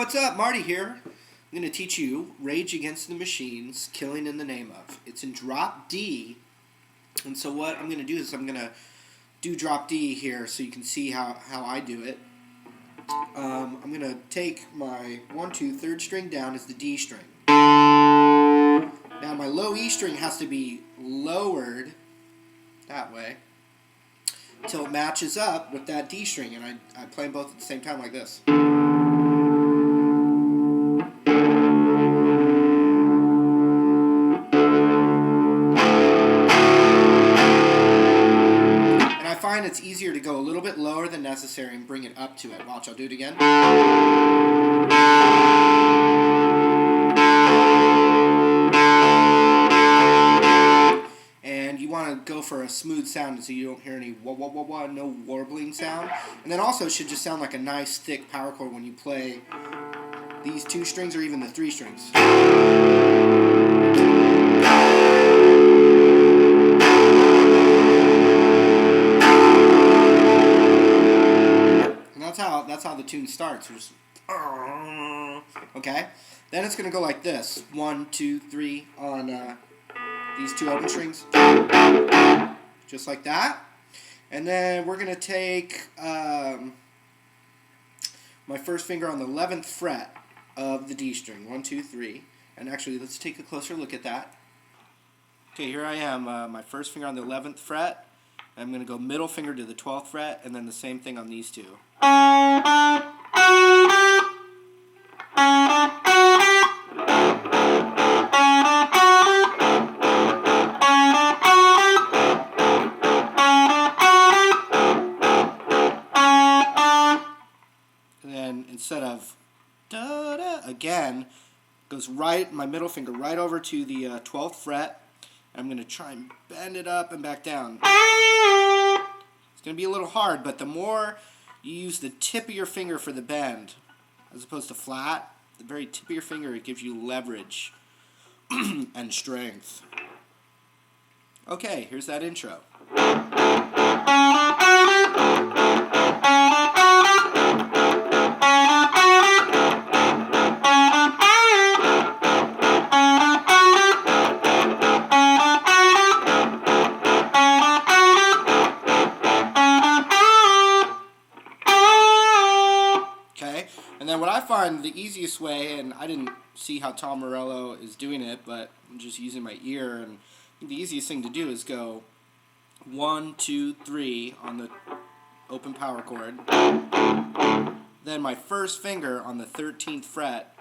what's up? Marty here. I'm going to teach you Rage Against the Machine's Killing in the Name Of. It's in drop D, and so what I'm going to do is I'm going to do drop D here so you can see how I do it. I'm going to take my 1, 2, third string down is the D string. Now my low E string has to be lowered that way until it matches up with that D string, and I play them both at the same time like this. I find it's easier to go a little bit lower than necessary and bring it up to it. Watch, I'll do it again. And you want to go for a smooth sound so you don't hear any wah wah wah wah, no warbling sound. And then also it should just sound like a nice thick power chord when you play these 2 strings or even the 3 strings. That's how the tune starts. Just, okay? Then it's going to go like this. 1, 2, 3 on these 2 open strings. Just like that. And then we're going to take my first finger on the 11th fret of the D string. 1, 2, 3. And actually, let's take a closer look at that. Okay, here I am. My first finger on the 11th fret. I'm going to go middle finger to the 12th fret, and then the same thing on these 2. And then instead of da-da, again, goes right, my middle finger right over to the 12th fret. I'm going to try and bend it up and back down. It's going to be a little hard, but the more you use the tip of your finger for the bend, as opposed to flat, the very tip of your finger, it gives you leverage and strength. Okay, here's that intro. And then what I find the easiest way, and I didn't see how Tom Morello is doing it, but I'm just using my ear, and the easiest thing to do is go 1, 2, 3 on the open power chord, then my first finger on the 13th fret,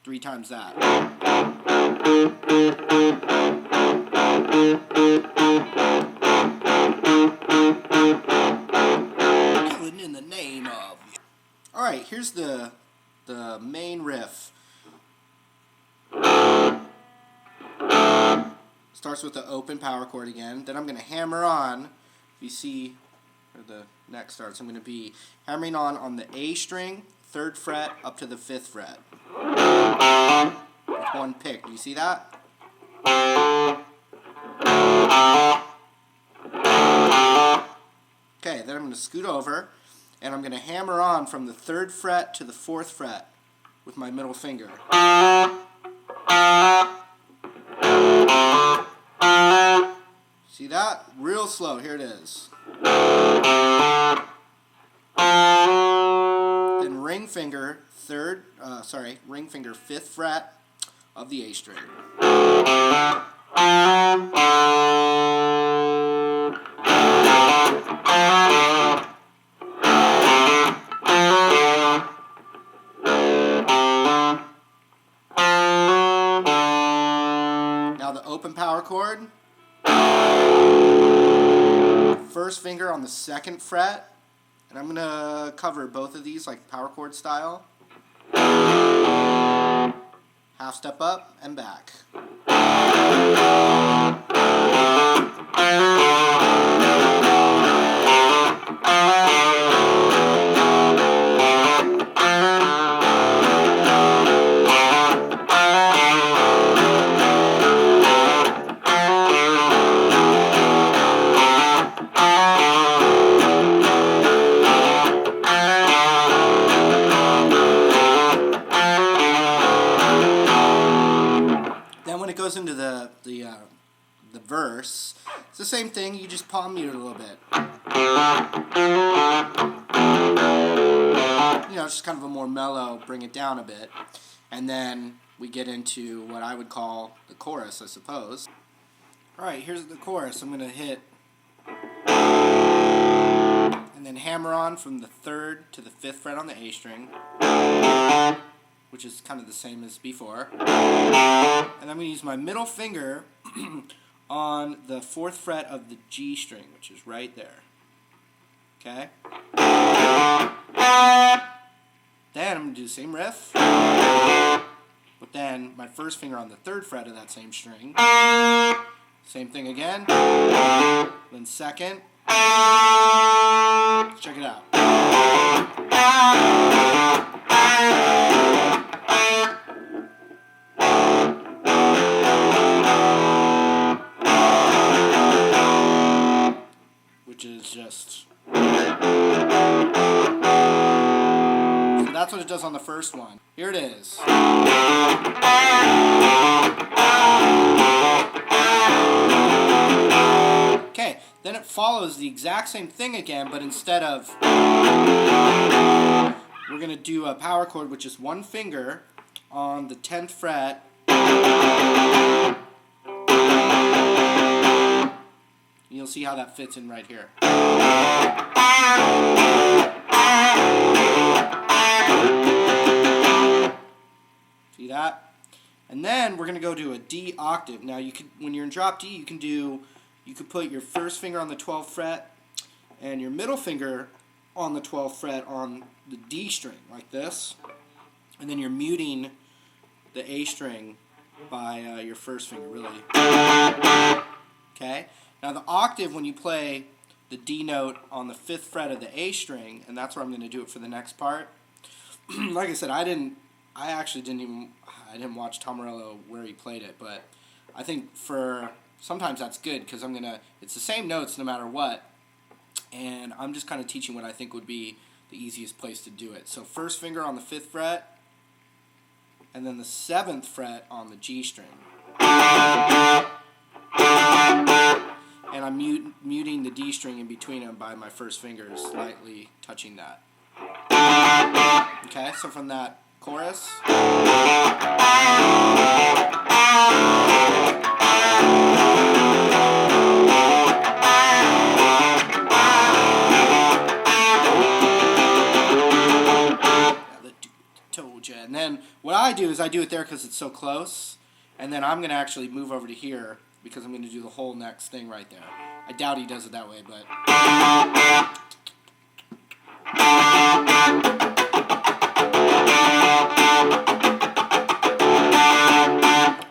3 times that. In the name of. Alright, here's the main riff. Starts with the open power chord again. Then I'm going to hammer on. If you see where the neck starts, I'm going to be hammering on the A string, 3rd fret, up to the 5th fret. With 1 pick. Do you see that? Okay, then I'm going to scoot over, and I'm going to hammer on from the 3rd fret to the 4th fret with my middle finger. See that? Real slow. Here it is. Then ring finger 5th fret of the A string. Now the open power chord. First finger on the 2nd fret, and I'm going to cover both of these like power chord style. Half step up and back. verse. It's the same thing, you just palm mute it a little bit. You know, it's just kind of a more mellow, bring it down a bit. And then we get into what I would call the chorus, I suppose. Alright, here's the chorus. I'm going to hit and then hammer on from the 3rd to the 5th fret on the A string, which is kind of the same as before. And I'm going to use my middle finger on the 4th fret of the G string, which is right there. Okay? Then I'm going to do the same riff, but then my first finger on the 3rd fret of that same string. Same thing again. Then 2nd. Let's check it out. Which is just... So that's what it does on the first one. Here it is. Okay, then it follows the exact same thing again, but instead of... We're going to do a power chord with just one finger on the 10th fret. You'll see how that fits in right here. See that? And then we're going to go to a D octave. Now, you could, when you're in drop D, you could put your first finger on the 12th fret and your middle finger on the 12th fret on the D string, like this. And then you're muting the A string by your first finger, really. Okay? Now, the octave, when you play the D note on the 5th fret of the A string, and that's where I'm going to do it for the next part. Like I said, I didn't watch Tom Morello where he played it, but I think sometimes that's good because it's the same notes no matter what, and I'm just kind of teaching what I think would be the easiest place to do it. So first finger on the 5th fret, and then the 7th fret on the G string. And I'm muting the D string in between them by my first finger, slightly touching that. Okay, so from that chorus. Told ya. And then what I do is I do it there because it's so close, and then I'm going to actually move over to here because I'm going to do the whole next thing right there. I doubt he does it that way, but...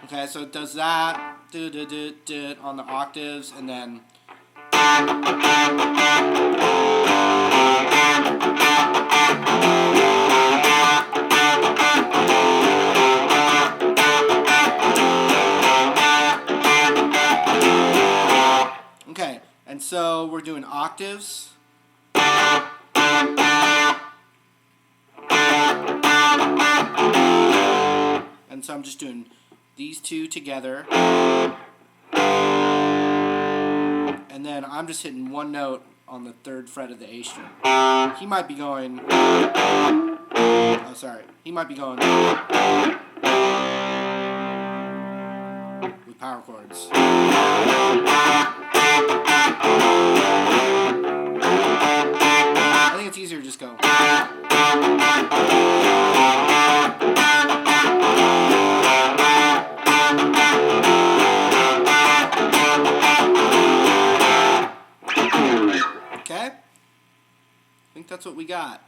Okay, so it does that, on the octaves, and then... Okay, and so we're doing octaves. And so I'm just doing these two together. And then I'm just hitting one note on the 3rd fret of the A string. He might be going... Oh, sorry. He might be going... with power chords. I think it's easier to just go. Okay? I think that's what we got.